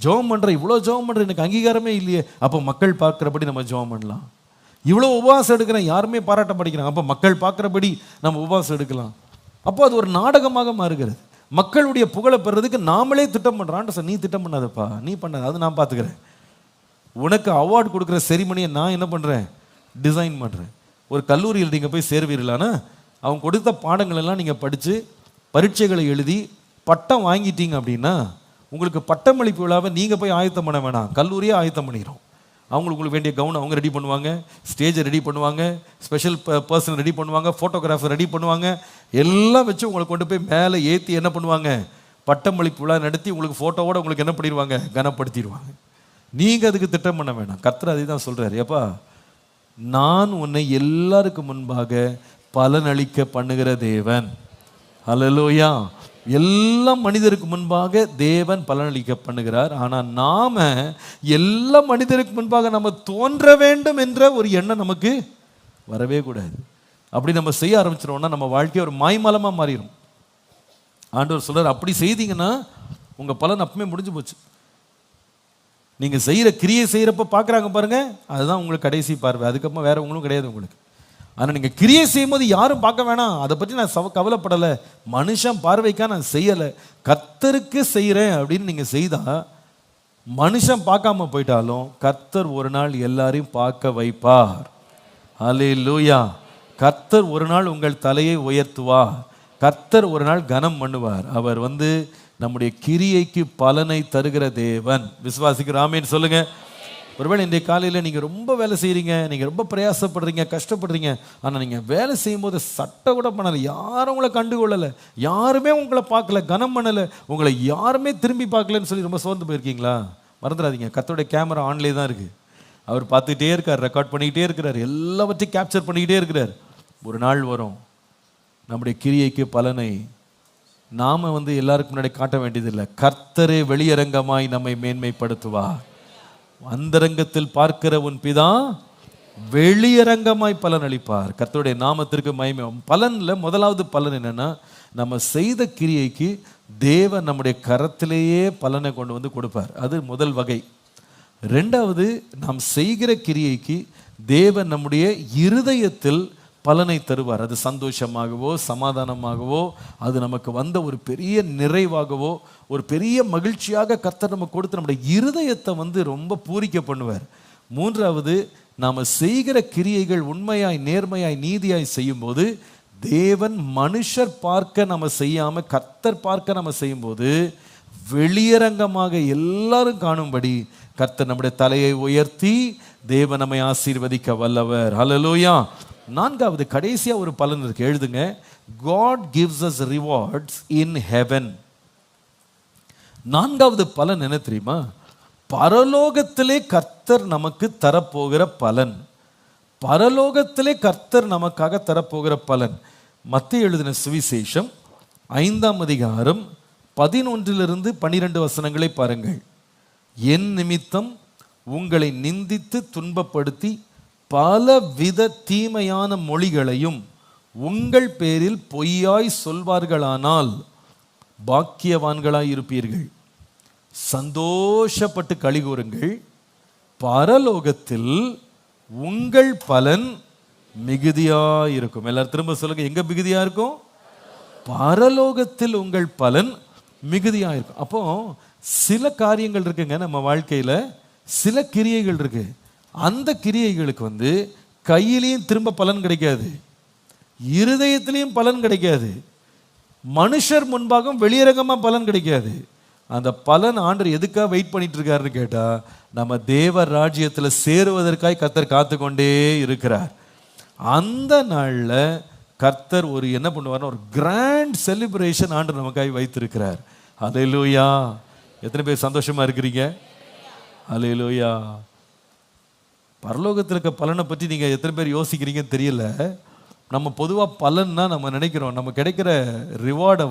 ஜெபம் பண்ணுற, இவ்வளோ ஜெபம் பண்ணுற, எனக்கு அங்கீகாரமே இல்லையே, அப்போ மக்கள் பார்க்குறபடி நம்ம ஜெபம் பண்ணலாம். இவ்வளோ உபவாசம் எடுக்கிறேன், யாருமே பாராட்ட மாட்டேங்கிறாங்க, அப்போ மக்கள் பார்க்குறபடி நம்ம உபவாசம் எடுக்கலாம். அப்போ அது ஒரு நாடகமாக மாறுகிறது. மக்களுடைய புகழை பெறதுக்கு நாமளே திட்டம் பண்ணுறான். சார், நீ திட்டம் பண்ணாதப்பா, நீ பண்ணாத, அது நான் பார்த்துக்கிறேன். உனக்கு அவார்டு கொடுக்குற செரிமனியை நான் என்ன பண்ணுறேன், டிசைன் பண்ணுறேன். ஒரு கல்லூரியில் நீங்கள் போய் சேர்வீர்களானா, அவங்க கொடுத்த பாடங்கள் எல்லாம் நீங்கள் படித்து பரீட்சைகளை எழுதி பட்டம் வாங்கிட்டீங்க அப்படின்னா, உங்களுக்கு பட்டமளிப்பு விழாவை நீங்கள் போய் ஆயத்தம் பண்ண வேணாம், கல்லூரியே ஆயத்தம் பண்ணிடும். உங்களுக்கு வேண்டிய கவுன் அவங்க ரெடி பண்ணுவாங்க, ஸ்டேஜை ரெடி பண்ணுவாங்க, ஸ்பெஷல் பர்சன் ரெடி பண்ணுவாங்க, ஃபோட்டோகிராஃபர் ரெடி பண்ணுவாங்க, எல்லாம் வச்சு உங்களை கொண்டு போய் மேலே ஏற்றி என்ன பண்ணுவாங்க, பட்டமளிப்பு விழா நடத்தி உங்களுக்கு ஃபோட்டோவோட உங்களுக்கு என்ன பண்ணிடுவாங்க, கனப்படுத்திடுவாங்க. நீங்கள் அதுக்கு திட்டம் பண்ண வேணாம். கர்த்தர் அதை தான் சொல்கிறார், ஏப்பா நான் உன்னை எல்லாருக்கும் முன்பாக பலனளிக்க பண்ணுகிற தேவன். ஹல்லேலூயா. எல்லா மனிதருக்கு முன்பாக தேவன் பலனளிக்க பண்ணுகிறார். ஆனால் நாம எல்லா மனிதருக்கு முன்பாக நம்ம தோன்ற வேண்டும் என்ற ஒரு எண்ணம் நமக்கு வரவே கூடாது. அப்படி நம்ம செய்ய ஆரம்பிச்சிட்டோம்னா நம்ம வாழ்க்கை ஒரு மாய்மலமாக மாறிடும். ஆண்டவர் சொல்றார், அப்படி செய்தீங்கன்னா உங்க பலன் அப்பமே முடிஞ்சு போச்சு. நீங்க செய்யற கிரியை செய்யறப்ப பார்க்குறாங்க பாருங்க, அதுதான் உங்களுக்கு கடைசி பார்வை, அதுக்கப்புறம் வேற ஒன்றும் கிடையாது உங்களுக்கு. ஆனால் நீங்கள் கிரியை செய்யும் போது யாரும் பார்க்க வேணாம், அதை பற்றி நான் கவலைப்படலை, மனுஷன் பார்வைக்கா நான் செய்யலை, கர்த்தருக்கு செய்கிறேன் அப்படின்னு நீங்கள் செய்தால், மனுஷன் பார்க்காம போயிட்டாலும் கர்த்தர் ஒரு நாள் எல்லாரையும் பார்க்க வைப்பார். ஹல்லேலூயா. கர்த்தர் ஒரு நாள் உங்கள் தலையை உயர்த்துவார். கர்த்தர் ஒரு நாள் கனம் பண்ணுவார். அவர் வந்து நம்முடைய கிரியைக்கு பலனை தருகிற தேவன். விசுவாசிக்கிற ஆமேன்னு சொல்லுங்க. ஒருவேளை இன்றைய காலையில் நீங்கள் ரொம்ப வேலை செய்கிறீங்க, நீங்கள் ரொம்ப பிரயாசப்படுறீங்க, கஷ்டப்படுறீங்க, ஆனால் நீங்கள் வேலை செய்யும்போது சட்டை கூட பண்ணலை, யாரும் உங்களை கண்டுகொள்ளலை, யாருமே உங்களை பார்க்கல, கனம் பண்ணலை, உங்களை யாருமே திரும்பி பார்க்கலன்னு சொல்லி ரொம்ப சோர்ந்து போயிருக்கீங்களா? மறந்துடாதீங்க, கர்த்தருடைய கேமரா ஆன்லேயே தான் இருக்குது. அவர் பார்த்துக்கிட்டே இருக்கார், ரெக்கார்ட் பண்ணிக்கிட்டே இருக்கிறார், எல்லாவற்றையும் கேப்சர் பண்ணிக்கிட்டே இருக்கிறார். ஒரு நாள் வரும், நம்முடைய கிரியைக்கு பலனை நாம் வந்து எல்லாருக்கும் முன்னாடி காட்ட வேண்டியதில்லை, கர்த்தரே வெளியரங்கமாய் நம்மை மேன்மைப்படுத்துவார். அந்தரங்கத்தில் பார்க்கிற உன் பிதா வெளியரங்கமாய் பலன் அளிப்பார். கர்த்தருடைய நாமத்திற்கு மகிமை. பலன்ல முதலாவது பலன் என்னன்னா, நம்ம செய்த கிரியைக்கு தேவன் நம்முடைய கரத்திலேயே பலனை கொண்டு வந்து கொடுப்பார். அது முதல் வகை. ரெண்டாவது, நாம் செய்கிற கிரியைக்கு தேவன் நம்முடைய இருதயத்தில் பலனை தருவார். அது சந்தோஷமாகவோ சமாதானமாகவோ, அது நமக்கு வந்த ஒரு பெரிய நிறைவாகவோ ஒரு பெரிய மகிழ்ச்சியாக கர்த்தர் நமக்கு கொடுத்து நம்முடைய இருதயத்தை வந்து ரொம்ப பூரிக்க பண்ணுவார். மூன்றாவது, நாம செய்கிற கிரியைகள் உண்மையாய் நேர்மையாய் நீதியாய் செய்யும்போது, தேவன் மனுஷர் பார்க்க நம்ம செய்யாம கர்த்தர் பார்க்க நம்ம செய்யும்போது, வெளியரங்கமாக எல்லாரும் காணும்படி கர்த்தர் நம்முடைய தலையை உயர்த்தி தேவன் நம்மை ஆசீர்வதிக்க வல்லவர். ஹல்லேலூயா. நான்காவது கடைசியா ஒரு பலன் இருக்கு, எழுதுங்க. God gives us rewards in heaven. நான்காவது பலன் என்ன தெரியுமா? பரலோகத்திலே கர்த்தர் நமக்கு தரப்போகிற பலன். பரலோகத்திலே கர்த்தர் நமக்காக தரப்போகிற பலன். மத்தேயு எழுதின சுவிசேஷம் 5ஆம் அதிகாரம் 11-12 வசனங்களை பாருங்கள். என் நிமித்தம் உங்களை நிந்தித்து துன்பப்படுத்தி பலவித தீமையான மொழிகளையும் உங்கள் பேரில் பொய்யாய் சொல்வார்களானால் பாக்கியவான்களாய் இருப்பீர்கள். சந்தோஷப்பட்டு களி கூறுங்கள், பரலோகத்தில் உங்கள் பலன் மிகுதியாய் இருக்கும். எல்லாரும் திரும்ப சொல்லுங்க, எங்க மிகுதியா இருக்கும்? பரலோகத்தில் உங்கள் பலன் மிகுதியா இருக்கும். அப்போ சில காரியங்கள் இருக்குங்க நம்ம வாழ்க்கையில, சில கிரியைகள் இருக்கு. அந்த கிரியைகளுக்கு கையிலையும் திரும்ப பலன் கிடைக்காது, இருதயத்திலையும் பலன் கிடைக்காது, மனுஷர் முன்பாக வெளியரங்கமா பலன் கிடைக்காது. அந்த பலன் ஆண்டவர் எதுக்காக வெயிட் பண்ணிட்டு இருக்காருன்னு கேட்டா, நம்ம தேவ ராஜ்யத்தில் சேருவதற்காக கர்த்தர் காத்து கொண்டே இருக்கிறார். அந்த நாள்ல கர்த்தர் ஒரு என்ன பண்ணுவார், ஒரு கிராண்ட் செலிப்ரேஷன் ஆண்டவர் நமக்காக வைத்திருக்கிறார். ஹல்லேலூயா. எத்தனை பேர் சந்தோஷமா இருக்கிறீங்க? ஹல்லேலூயா. பரலோகத்தில் இருக்க பலனை பற்றி நீங்க எத்தனை பேர் யோசிக்கிறீங்கன்னு தெரியல. நம்ம பொதுவாக பலன்னா நம்ம நினைக்கிறோம், நம்ம கிடைக்கிற ரிவார்டை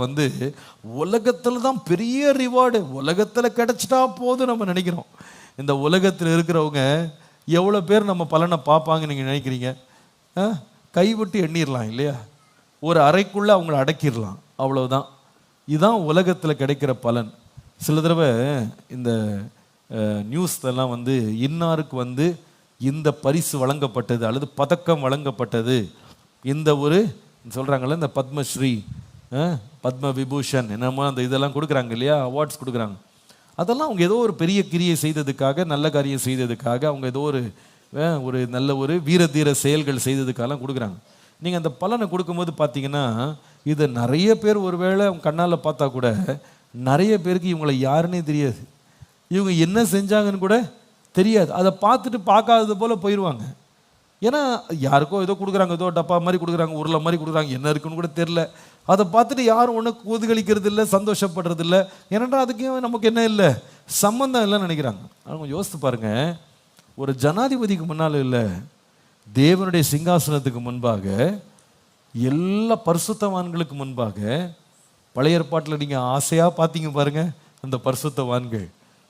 உலகத்தில் தான் பெரிய ரிவார்டு, உலகத்தில் கிடைச்சிட்டா போதும் நம்ம நினைக்கிறோம். இந்த உலகத்தில் இருக்கிறவங்க எவ்வளோ பேர் நம்ம பலனை பார்ப்பாங்க நீங்கள் நினைக்கிறீங்க? கைவிட்டு எண்ணிடலாம் இல்லையா? ஒரு அறைக்குள்ளே அவங்கள அடக்கிடலாம், அவ்வளவுதான். இதுதான் உலகத்தில் கிடைக்கிற பலன். சில தடவை இந்த நியூஸ்லாம் இன்னாருக்கு இந்த பரிசு வழங்கப்பட்டது அல்லது பதக்கம் வழங்கப்பட்டது, இந்த ஒரு சொல்கிறாங்கல்ல இந்த பத்மஸ்ரீ பத்ம விபூஷன் என்னமோ அந்த இதெல்லாம் கொடுக்குறாங்க இல்லையா, அவார்ட்ஸ் கொடுக்குறாங்க. அதெல்லாம் அவங்க ஏதோ ஒரு பெரிய கிரியை செய்ததுக்காக, நல்ல காரியம் செய்ததுக்காக, அவங்க ஏதோ ஒரு நல்ல ஒரு வீர தீர செயல்கள் செய்ததுக்காகலாம் கொடுக்குறாங்க. நீங்கள் அந்த பலனை கொடுக்கும்போது பார்த்தீங்கன்னா, இதை நிறைய பேர் ஒருவேளை அவங்க கண்ணால் பார்த்தா கூட நிறைய பேருக்கு இவங்களை யாருன்னே தெரியாது, இவங்க என்ன செஞ்சாங்கன்னு கூட தெரியாது. அதை பார்த்துட்டு பார்க்காதது போல் போயிடுவாங்க. ஏன்னா யாருக்கோ ஏதோ கொடுக்குறாங்க, ஏதோ டப்பா மாதிரி கொடுக்குறாங்க, உருளை மாதிரி கொடுக்குறாங்க, என்ன இருக்குன்னு கூட தெரில. அதை பார்த்துட்டு யாரும் ஒன்று கூதுகளிக்கிறது இல்லை, சந்தோஷப்படுறது இல்லை. ஏன்னா அதுக்கு நமக்கு என்ன இல்லை, சம்மந்தம் இல்லைன்னு நினைக்கிறாங்க. அவங்க யோசித்து பாருங்க, ஒரு ஜனாதிபதிக்கு முன்னால் இல்லை, தேவனுடைய சிங்காசனத்துக்கு முன்பாக, எல்லா பரிசுத்தவான்களுக்கு முன்பாக, பழைய ஏற்பாட்டில் நீங்கள் ஆசையாக பார்த்தீங்க பாருங்க, அந்த பரிசுத்தவான்கள்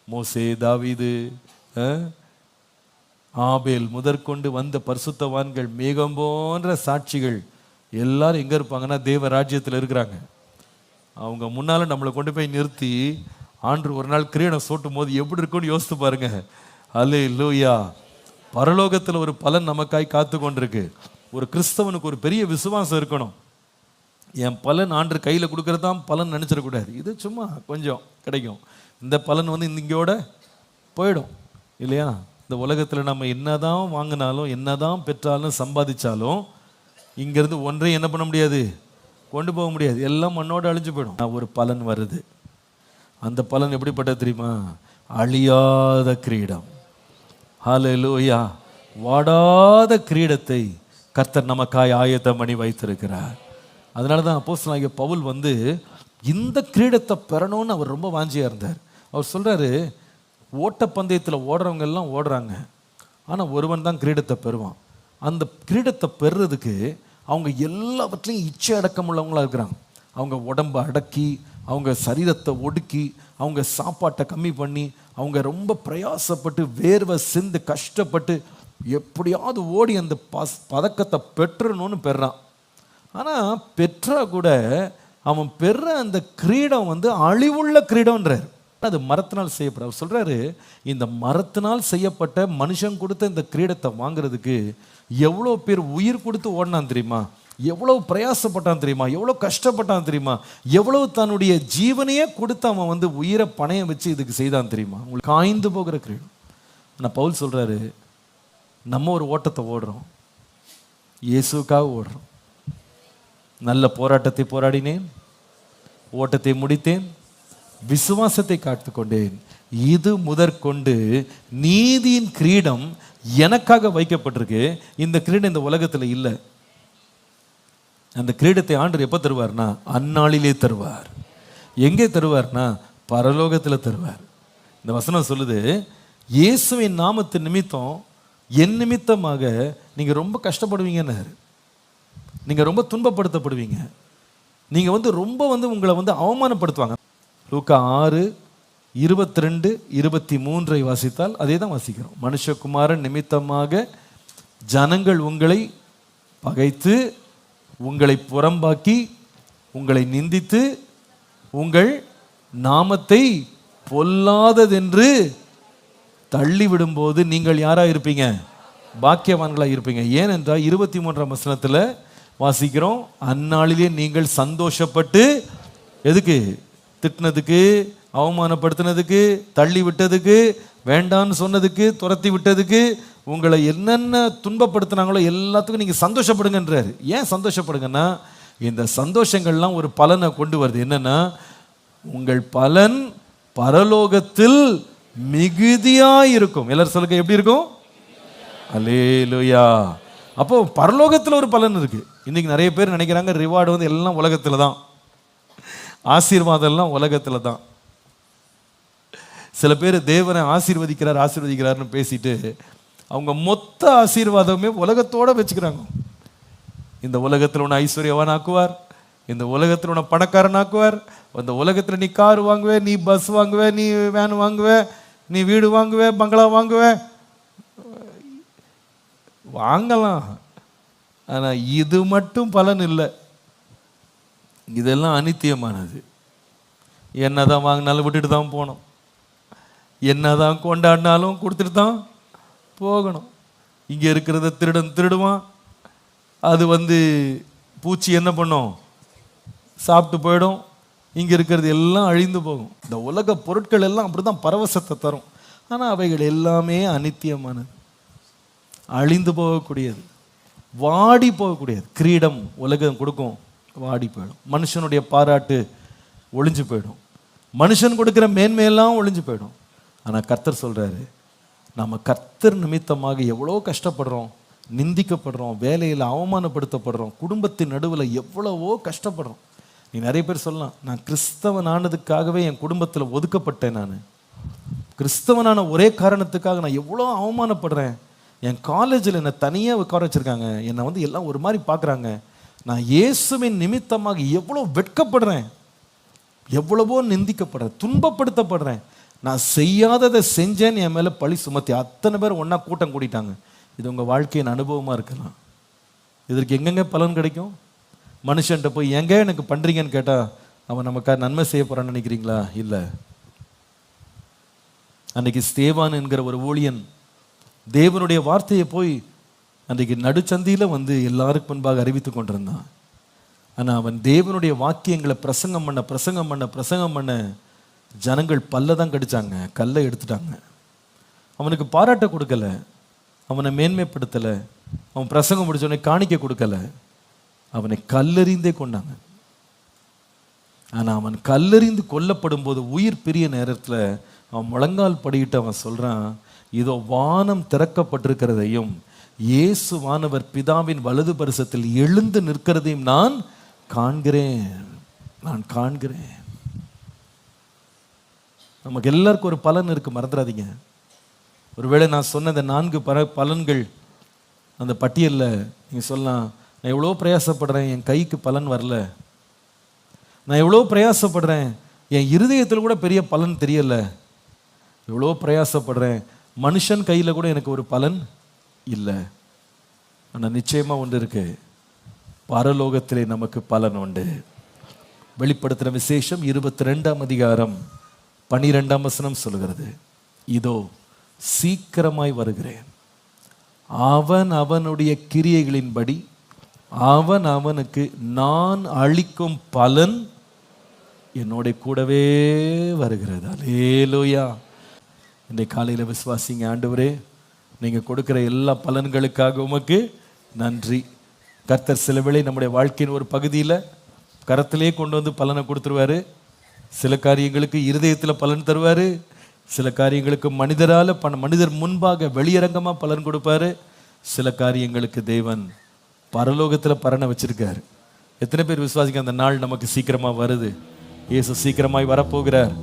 மோசே, தாவீது, ஆபேல் முதற்கொண்டு வந்த பரிசுத்தவான்கள், மேகம் போன்ற சாட்சிகள் எல்லாரும் எங்கே இருப்பாங்கன்னா தேவ ராஜ்யத்தில் இருக்கிறாங்க. அவங்க முன்னால் நம்மளை கொண்டு போய் நிறுத்தி ஆண்டு ஒரு நாள் கிரீடம் சூட்டும் போது எப்படி இருக்குன்னு யோசித்து பாருங்க. அல்லேலூயா. பரலோகத்தில் ஒரு பலன் நமக்காய் காத்து கொண்டிருக்கு. ஒரு கிறிஸ்தவனுக்கு ஒரு பெரிய விசுவாசம் இருக்கணும். என் பலன் ஆண்டு கையில் கொடுக்கறது தான் பலன் நினச்சிடக்கூடாது. இது சும்மா கொஞ்சம் கிடைக்கும், இந்த பலன் இங்கோட போயிடும் இல்லையா? இந்த உலகத்தில் நம்ம என்னதான் வாங்கினாலும், என்னதான் பெற்றாலும், சம்பாதிச்சாலும் இங்கேருந்து ஒன்றையும் என்ன பண்ண முடியாது, கொண்டு போக முடியாது. எல்லாம் மண்ணோடு அழிஞ்சு போயிடும். ஒரு பலன் வருது. அந்த பலன் எப்படிப்பட்டது தெரியுமா? அழியாத கிரீடம். ஹல்லேலூயா. வாடாத கிரீடத்தை கர்த்தர் நமக்காய் ஆயத்தம் பண்ணி வைத்திருக்கிறார். அதனால தான் அப்போஸ்தலனாகிய பவுல் இந்த கிரீடத்தை பெறணும்னு அவர் ரொம்ப வாஞ்சியா இருந்தார். அவர் சொல்றாரு, ஓட்டப்பந்தயத்தில் ஓடுறவங்க எல்லாம் ஓடுறாங்க, ஆனால் ஒருவன் தான் கிரீடத்தை பெறுவான். அந்த கிரீடத்தை பெறுறதுக்கு அவங்க எல்லாவற்றையும் இச்சை அடக்கம் உள்ளவங்களா இருக்கிறாங்க. அவங்க உடம்பை அடக்கி, அவங்க சரீரத்தை ஒடுக்கி, அவங்க சாப்பாட்டை கம்மி பண்ணி, அவங்க ரொம்ப பிரயாசப்பட்டு வேர்வை சிந்து கஷ்டப்பட்டு எப்படியாவது ஓடி அந்த பதக்கத்தை பெற்றணும்னு பெறான். ஆனால் பெற்றா கூட அவன் பெற அந்த கிரீடம் அழிவுள்ள கிரீடம்ன்றார். அது மரத்தினால் செய்யப்பட. அவர் சொல்றாரு, இந்த மரத்தினால் செய்யப்பட்ட மனுஷன் கொடுத்த இந்த கிரீடத்தை வாங்குறதுக்கு எவ்வளோ பேர் உயிர் கொடுத்து ஓடினான் தெரியுமா, எவ்வளவு பிரயாசப்பட்டான் தெரியுமா, எவ்வளோ கஷ்டப்பட்டான் தெரியுமா, எவ்வளவு தன்னுடைய ஜீவனையே கொடுத்து அவன் உயிரை பணையம் வச்சு இதுக்கு செய்தான் தெரியுமா. உங்களுக்கு காய்ந்து போகிற கிரீடம். ஆனால் பவுல் சொல்றாரு, நம்ம ஒரு ஓட்டத்தை ஓடுறோம், இயேசுக்காக ஓடுறோம். நல்ல போராட்டத்தை போராடினேன், ஓட்டத்தை முடித்தேன், விசுவாசத்தை காத்துக்கொண்டேன். இது முதற்கொண்டு நீதியின் கிரீடம் எனக்காக வைக்கப்பட்டிருக்கு. இந்த கிரீடம் இந்த உலகத்தில் இல்லை. அந்த கிரீடத்தை ஆண்டவர் எப்போ தருவார்னா அந்நாளிலே தருவார். எங்கே தருவார்னா பரலோகத்தில் தருவார். இந்த வசனம் சொல்லுது, இயேசுவின் நாமத்தின் நிமித்தம் என் நிமித்தமாக நீங்கள் ரொம்ப கஷ்டப்படுவீங்கன்னாரு. நீங்கள் ரொம்ப துன்பப்படுத்தப்படுவீங்க. நீங்கள் ரொம்ப உங்களை அவமானப்படுத்துவாங்க. லூக்கா 6:22-23 வாசித்தால் அதே தான் வாசிக்கிறோம். மனுஷகுமாரன் நிமித்தமாக ஜனங்கள் உங்களை பகைத்து, உங்களை புறம்பாக்கி, உங்களை நிந்தித்து, உங்கள் நாமத்தை பொல்லாததென்று தள்ளிவிடும்போது நீங்கள் யாரா இருப்பீங்க? பாக்கியவான்களா இருப்பீங்க. ஏனென்றால் 23ஆம் வசனத்தில் வாசிக்கிறோம், அந்நாளிலே நீங்கள் சந்தோஷப்பட்டு, எதுக்கு? திட்டினதுக்கு, அவமானப்படுத்தினதுக்கு, தள்ளி விட்டதுக்கு, வேண்டான்னு சொன்னதுக்கு, துரத்தி விட்டதுக்கு, உங்களை என்னென்ன துன்பப்படுத்தினாங்களோ எல்லாத்துக்கும் நீங்கள் சந்தோஷப்படுங்கன்றாரு. ஏன் சந்தோஷப்படுங்கன்னா, இந்த சந்தோஷங்கள்லாம் ஒரு பலனை கொண்டு வருது. என்னன்னா, உங்கள் பலன் பரலோகத்தில் மிகுதியாக இருக்கும். எல்லாரும் சொல்லுங்க, எப்படி இருக்கும்? அல்லேலூயா. அப்போ பரலோகத்தில் ஒரு பலன் இருக்கு. இன்னைக்கு நிறைய பேர் நினைக்கிறாங்க ரிவார்டு எல்லாம் உலகத்தில் தான், ஆசீர்வாதம் எல்லாம் உலகத்தில் தான். சில பேர் தேவனை ஆசீர்வதிக்கிறாருன்னு பேசிட்டு அவங்க மொத்த ஆசீர்வாதமே உலகத்தோட வச்சுக்கிறாங்க. இந்த உலகத்தில் உன்னை ஐஸ்வர்யவான் ஆக்குவார், இந்த உலகத்தில் உன்னை பணக்காரன் ஆக்குவார், இந்த உலகத்தில் நீ கார் வாங்குவே, நீ பஸ் வாங்குவே, நீ வேன் வாங்குவே, நீ வீடு வாங்குவே, பங்களா வாங்குவே. வாங்கலாம், ஆனால் இது மட்டும் பலன் இல்லை. இதெல்லாம் அனித்தியமானது. என்னதான் வாங்கினாலும் விட்டுட்டு தான் போகணும், என்னதான் கொண்டாடினாலும் கொடுத்துட்டு தான் போகணும். இங்கே இருக்கிறத திருடன் திருடுவான், அது பூச்சி என்ன பண்ணும்? சாப்பிட்டு போயிடும். இங்கே இருக்கிறது எல்லாம் அழிந்து போகும். இந்த உலக பொருட்கள் எல்லாம் அப்படி தான் பரவசத்தை தரும். ஆனால் அவைகள் எல்லாமே அனித்தியமானது, அழிந்து போகக்கூடியது, வாடி போகக்கூடியது. கிரீடம் உலகம் கொடுக்கும், வாடி போயிடும். மனுஷனுடைய பாராட்டு ஒளிஞ்சு போயிடும், மனுஷன் கொடுக்குற மேன்மையெல்லாம் ஒளிஞ்சு போயிடும். ஆனால் கர்த்தர் சொல்கிறாரு, நம்ம கர்த்தர் நிமித்தமாக எவ்வளோ கஷ்டப்படுறோம், நிந்திக்கப்படுறோம், வேலையில் அவமானப்படுத்தப்படுறோம், குடும்பத்தின் நடுவில் எவ்வளவோ கஷ்டப்படுறோம். நீ நிறைய பேர் சொல்லலாம், நான் கிறிஸ்தவன் ஆனதுக்காகவே என் குடும்பத்தில் ஒதுக்கப்பட்டேன், நான் கிறிஸ்தவனான ஒரே காரணத்துக்காக நான் எவ்வளோ அவமானப்படுறேன், என் காலேஜில் என்னை தனியாக உட்கார வச்சுருக்காங்க, என்னை எல்லாம் ஒரு மாதிரி பார்க்குறாங்க, நான் இயேசுவின் நிமித்தமாக எவ்வளோ வெட்கப்படுறேன், எவ்வளவோ நிந்திக்கப்படுறேன், துன்பப்படுத்தப்படுறேன், நான் செய்யாததை செஞ்சேன்னு என் மேலே பழி சுமத்தி அத்தனை பேர் ஒன்றா கூட்டம் கூட்டிட்டாங்க. இது உங்கள் வாழ்க்கையின் அனுபவமாக இருக்கலாம். இதற்கு எங்கெங்க பலன் கிடைக்கும்? மனுஷன்ட்ட போய் எங்க எனக்கு பண்ணுறீங்கன்னு கேட்டால் அவன் நமக்காக நன்மை செய்ய போகிறான்னு நினைக்கிறீங்களா? இல்லை. அன்னைக்கு ஸ்தேவான் என்கிற ஒரு ஊழியன் தேவனுடைய வார்த்தையை போய் அன்றைக்கு நடுச்சந்தியில் எல்லாருக்கும் முன்பாக அறிவித்து கொண்டிருந்தான். ஆனால் அவன் தேவனுடைய வாக்கியங்களை பிரசங்கம் பண்ண ஜனங்கள் பல்ல தான் கடிச்சாங்க, கல்லை எடுத்துட்டாங்க. அவனுக்கு பாராட்ட கொடுக்கல, அவனை மேன்மைப்படுத்தலை, அவன் பிரசங்கம் முடிச்சவனை காணிக்க கொடுக்கல, அவனை கல்லெறிந்தே கொண்டாங்க. ஆனால் அவன் கல்லெறிந்து கொல்லப்படும் போது உயிர் பிரிய நேரத்தில் அவன் முழங்கால் படியிட்டு அவன் சொல்கிறான், இதோ வானம் திறக்கப்பட்டிருக்கிறதையும் இயேசுவானவர் பிதாவின் வலது பரிசத்தில் எழுந்து நிற்கிறதையும் நான் காண்கிறேன். நமக்கு எல்லாருக்கும் ஒரு பலன் இருக்கு, மறந்துடாதீங்க. ஒருவேளை நான் சொன்ன இந்த 4 பலன்கள் அந்த பட்டியலில் நீங்கள் சொல்லலாம், நான் எவ்வளோ பிரயாசப்படுறேன், என் கைக்கு பலன் வரல, நான் எவ்வளோ பிரயாசப்படுறேன், என் இருதயத்தில் கூட பெரிய பலன் தெரியல, எவ்வளோ பிரயாசப்படுறேன், மனுஷன் கையில் கூட எனக்கு ஒரு பலன் இல்லை. ஆனால் நிச்சயமாக ஒன்று இருக்கு, பரலோகத்திலே நமக்கு பலன் உண்டு. வெளிப்படுத்தின விசேஷம் 22ஆம் அதிகாரம் 12ஆம் வசனம் சொல்கிறது, இதோ சீக்கிரமாய் வருகிறேன், அவன் அவனுடைய கிரியைகளின்படி அவன் அவனுக்கு நான் அளிக்கும் பலன் என்னோட கூடவே வருகிறது. அல்லேலூயா. இன்றைக்கு காலையில் விசுவாசிங்க, ஆண்டவரே நீங்க கொடுக்கிற எல்லா பலன்களுக்காக உமக்கு நன்றி. கர்த்தர் சில வேளை நம்முடைய வாழ்க்கையின் ஒரு பகுதியில் கரத்திலே கொண்டு வந்து பலனை கொடுத்துருவாரு. சில காரியங்களுக்கு இருதயத்தில் பலன் தருவாரு. சில காரியங்களுக்கு மனிதர் முன்பாக வெளியரங்கமா பலன் கொடுப்பாரு. சில காரியங்களுக்கு தேவன் பரலோகத்தில் பலனை வச்சிருக்காரு. எத்தனை பேர் விசுவாசிக்க அந்த நாள் நமக்கு சீக்கிரமா வருது? இயேசு சீக்கிரமாய் வரப்போகிறார்.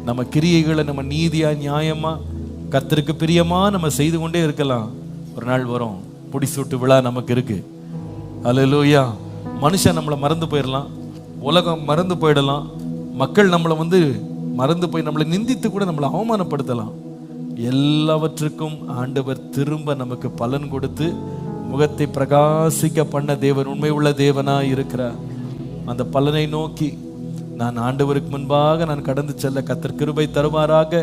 நம்ம கிரியைகளை நம்ம நீதியா நியாயமா கர்த்தருக்கு பிரியமா நம்ம செய்து கொண்டே இருக்கலாம். ஒரு நாள் வரும், முடிசூட்டு விழா நமக்கு இருக்கு. அல்லேலூயா. மனுஷன் நம்மளை மறந்து போயிடலாம், உலகம் மறந்து போயிடலாம், மக்கள் நம்மளை மறந்து போய் நம்மளை நிந்தித்து கூட நம்மளை அவமானப்படுத்தலாம். எல்லாவற்றுக்கும் ஆண்டவர் திரும்ப நமக்கு பலன் கொடுத்து முகத்தை பிரகாசிக்க பண்ண தேவன் உண்மை உள்ள தேவனாய் இருக்கிறார். அந்த பலனை நோக்கி நான் ஆண்டவருக்கு முன்பாக நான் கடந்து செல்ல கர்த்தர் கிருபை தருவாராக.